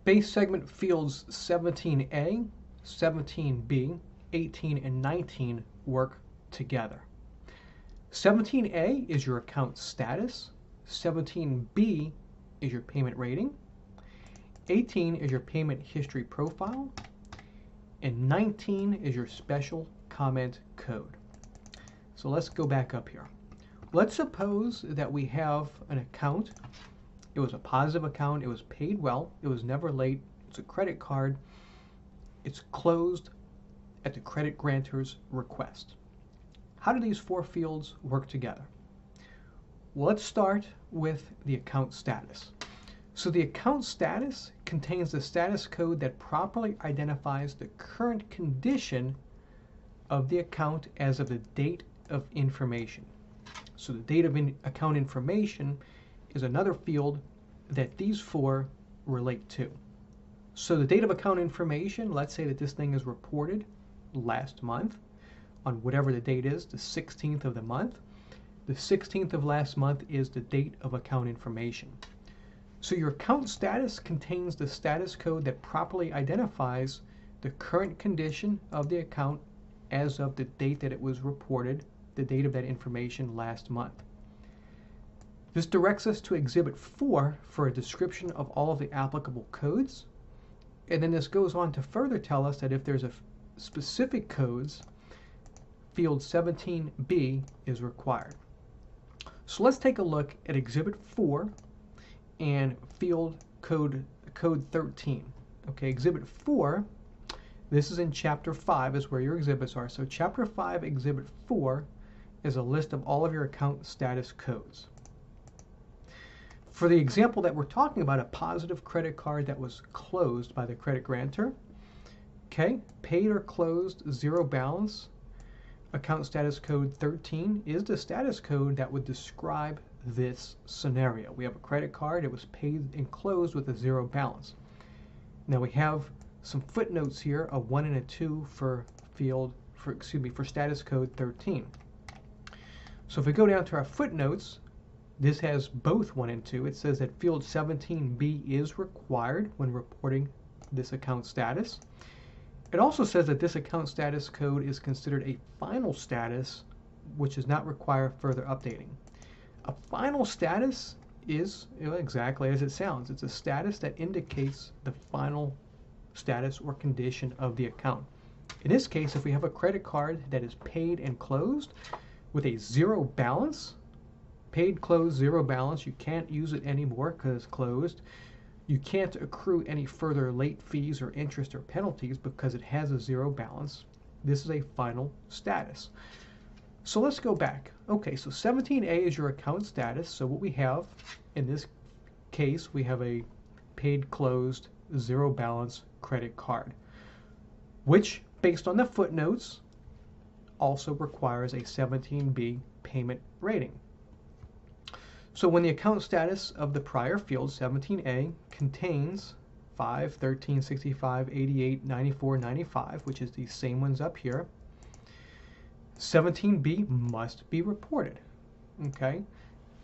Base segment fields 17A, 17B, 18, and 19 work together. 17A is your account status, 17B is your payment rating, 18 is your payment history profile, and 19 is your special comment code. So let's go back up here. Let's suppose that we have an account. It was a positive account, it was paid well, it was never late, it's a credit card, it's closed at the credit grantor's request. How do these four fields work together? Well, let's start with the account status. So the account status contains the status code that properly identifies the current condition of the account as of the date of information. So the date of account information is another field that these four relate to. So the date of account information, let's say that this thing is reported last month on whatever the date is, the 16th of the month. The 16th of last month is the date of account information. So your account status contains the status code that properly identifies the current condition of the account as of the date that it was reported, the date of that information last month. This directs us to Exhibit 4 for a description of all of the applicable codes. And then this goes on to further tell us that if there's a specific codes, field 17B is required. So let's take a look at Exhibit 4 and field code 13. Okay, Exhibit 4, this is in Chapter 5 is where your exhibits are. So Chapter 5, Exhibit 4 is a list of all of your account status codes. For the example that we're talking about, a positive credit card that was closed by the credit grantor, okay, paid or closed, zero balance, account status code 13 is the status code that would describe this scenario. We have a credit card, it was paid and closed with a zero balance. Now we have some footnotes here, a 1 and a 2 for status code 13. So if we go down to our footnotes, this has both 1 and 2. It says that field 17B is required when reporting this account status. It also says that this account status code is considered a final status, which does not require further updating. A final status is exactly as it sounds. It's a status that indicates the final status or condition of the account. In this case, if we have a credit card that is paid and closed with a zero balance, paid, closed, zero balance, you can't use it anymore because it's closed. You can't accrue any further late fees or interest or penalties because it has a zero balance. This is a final status. So let's go back. Okay, so 17A is your account status. So what we have in this case, we have a paid, closed, zero balance credit card, which, based on the footnotes, also requires a 17B payment rating. So when the account status of the prior field, 17A, contains 5, 13, 65, 88, 94, 95, which is these same ones up here, 17B must be reported. Okay?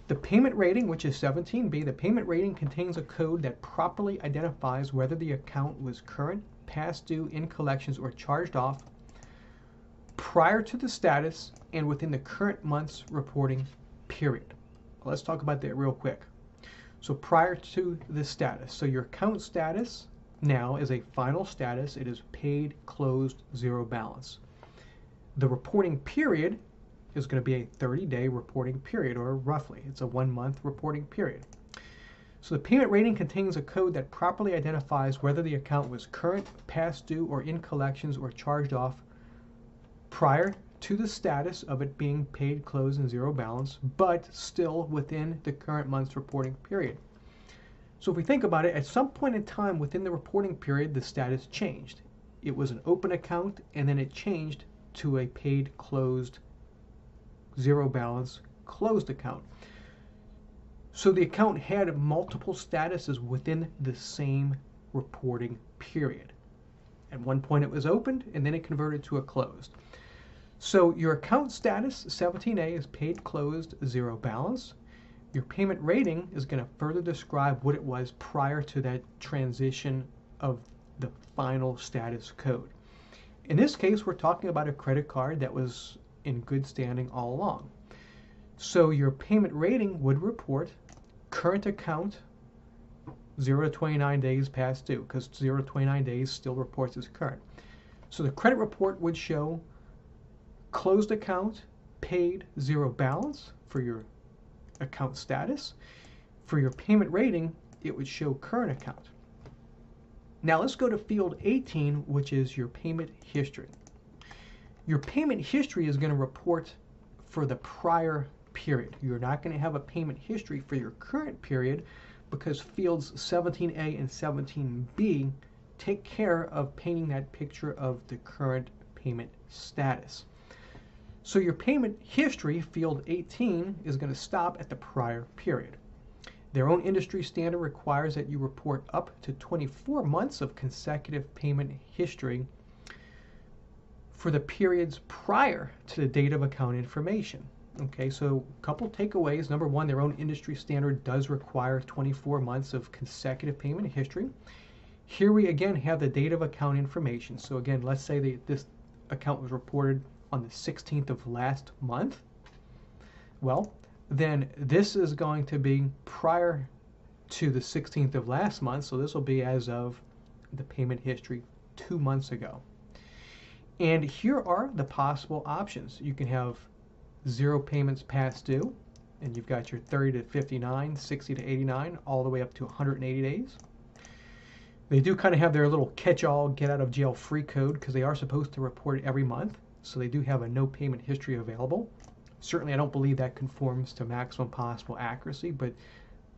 The payment rating, which is 17B, the payment rating contains a code that properly identifies whether the account was current, past due, in collections, or charged off prior to the status and within the current month's reporting period. Let's talk about that real quick. So prior to the status, so your account status now is a final status. It is paid, closed, zero balance. The reporting period is going to be a 30-day reporting period, or roughly, it's a 1-month reporting period. So the payment rating contains a code that properly identifies whether the account was current, past due, or in collections or charged off prior to the status of it being paid, closed, and zero balance, but still within the current month's reporting period. So if we think about it, at some point in time within the reporting period, the status changed. It was an open account, and then it changed to a paid, closed, zero balance, closed account. So the account had multiple statuses within the same reporting period. At one point it was opened, and then it converted to a closed. So your account status, 17A, is paid, closed, zero balance. Your payment rating is going to further describe what it was prior to that transition of the final status code. In this case, we're talking about a credit card that was in good standing all along. So your payment rating would report current account 0 to 29 days past due, because 0 to 29 days still reports as current. So the credit report would show closed account, paid, 0 balance for your account status. For your payment rating, it would show current account. Now let's go to field 18, which is your payment history. Your payment history is going to report for the prior period. You're not going to have a payment history for your current period because fields 17A and 17B take care of painting that picture of the current payment status. So your payment history, field 18, is going to stop at the prior period. Their own industry standard requires that you report up to 24 months of consecutive payment history for the periods prior to the date of account information. Okay, so a couple takeaways. Number one, their own industry standard does require 24 months of consecutive payment history. Here we again have the date of account information. So again, let's say that this account was reported on the 16th of last month. Well, then this is going to be prior to the 16th of last month, so this will be as of the payment history 2 months ago. And here are the possible options. You can have 0 payments past due, and you've got your 30 to 59, 60 to 89, all the way up to 180 days. They do kind of have their little catch-all, get-out-of-jail-free code, because they are supposed to report every month, so they do have a no payment history available. Certainly, I don't believe that conforms to maximum possible accuracy, but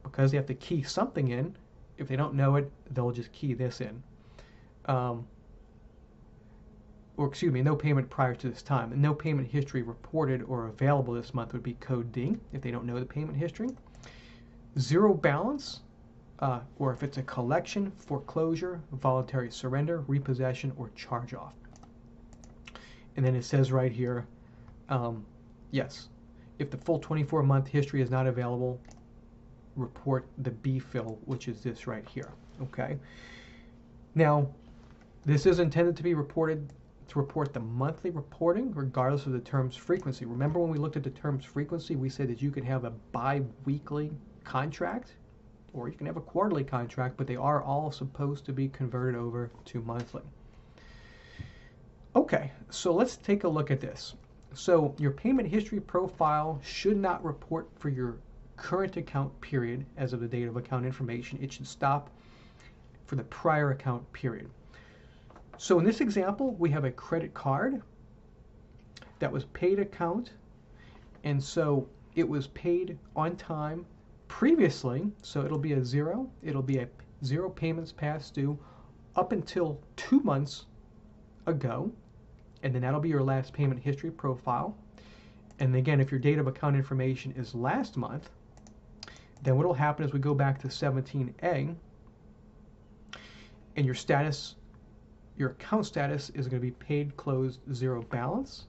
because they have to key something in, if they don't know it, they'll just key this in. Or excuse me, no payment prior to this time. And no payment history reported or available this month would be code D, if they don't know the payment history. 0 balance, or if it's a collection, foreclosure, voluntary surrender, repossession, or charge-off. And then it says right here, yes, if the full 24-month history is not available, report the B fill, which is this right here. Okay. Now, this is intended to be reported to report the monthly reporting, regardless of the term's frequency. Remember when we looked at the term's frequency, we said that you could have a bi-weekly contract, or you can have a quarterly contract, but they are all supposed to be converted over to monthly. Okay, so let's take a look at this. So your payment history profile should not report for your current account period as of the date of account information. It should stop for the prior account period. So in this example, we have a credit card that was paid account, and so it was paid on time previously, so it'll be a 0. It'll be a 0 payments past due up until 2 months ago, and then that'll be your last payment history profile. And again, if your date of account information is last month, then what will happen is we go back to 17A, and your status, your account status is going to be paid closed 0 balance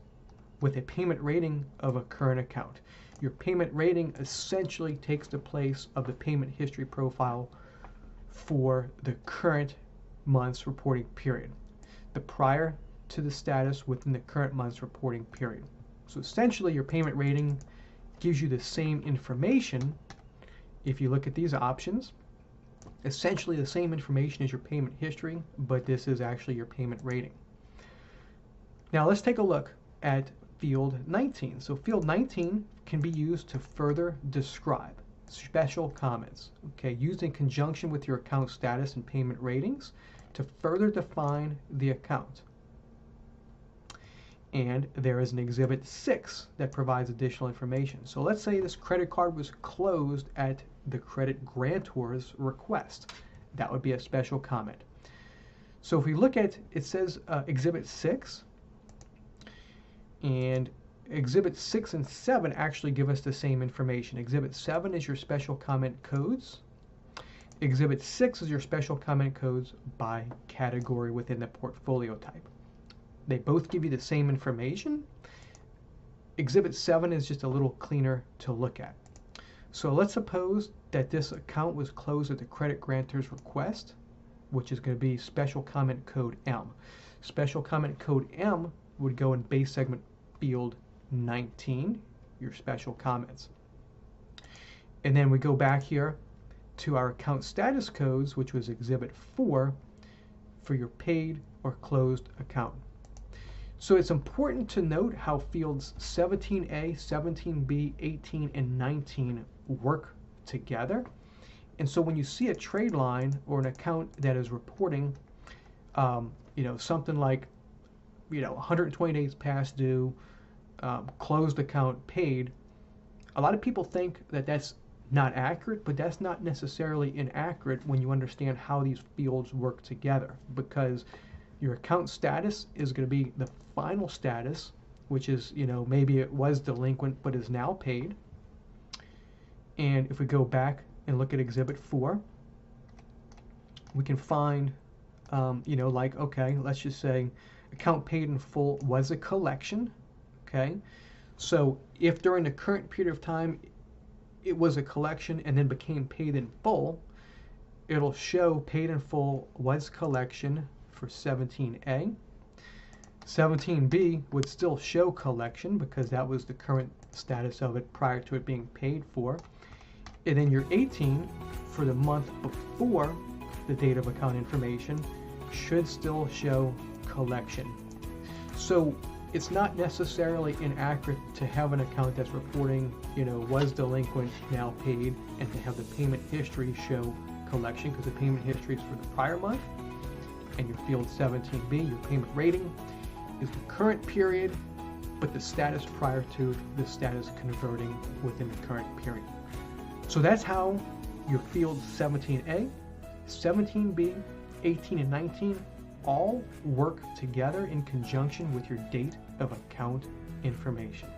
with a payment rating of a current account. Your payment rating essentially takes the place of the payment history profile for the current month's reporting period, the prior to the status within the current month's reporting period. So essentially your payment rating gives you the same information. If you look at these options, essentially the same information as your payment history, but this is actually your payment rating. Now let's take a look at field 19. So field 19 can be used to further describe special comments, okay, used in conjunction with your account status and payment ratings to further define the account. And there is an Exhibit 6 that provides additional information. So let's say this credit card was closed at the credit grantor's request. That would be a special comment. So if we look at, it says Exhibit 6, and Exhibit 6 and 7 actually give us the same information. Exhibit 7 is your special comment codes. Exhibit 6 is your special comment codes by category within the portfolio type. They both give you the same information. Exhibit 7 is just a little cleaner to look at. So let's suppose that this account was closed at the credit grantor's request. which is going to be special comment code M. Special comment code M would go in base segment field 19, your special comments. And then we go back here to our account status codes, which was exhibit 4 for your paid or closed account. So it's important to note how fields 17A, 17B, 18, and 19 work together. And so when you see a trade line or an account that is reporting, something like, 120 days past due, closed account paid, a lot of people think that that's not accurate, but that's not necessarily inaccurate when you understand how these fields work together, because your account status is going to be the final status, which is, maybe it was delinquent but is now paid. And if we go back and look at exhibit 4, we can find, okay, let's just say account paid in full was a collection, okay? So if during the current period of time it was a collection and then became paid in full, it'll show paid in full was collection for 17A. 17B would still show collection because that was the current status of it prior to it being paid for. And then your 18 for the month before the date of account information should still show collection. So it's not necessarily inaccurate to have an account that's reporting, was delinquent, now paid, and to have the payment history show collection, because the payment history is for the prior month. And your field 17B, your payment rating, is the current period, but the status prior to the status converting within the current period. So that's how your fields 17A, 17B, 18, and 19 all work together in conjunction with your date of account information.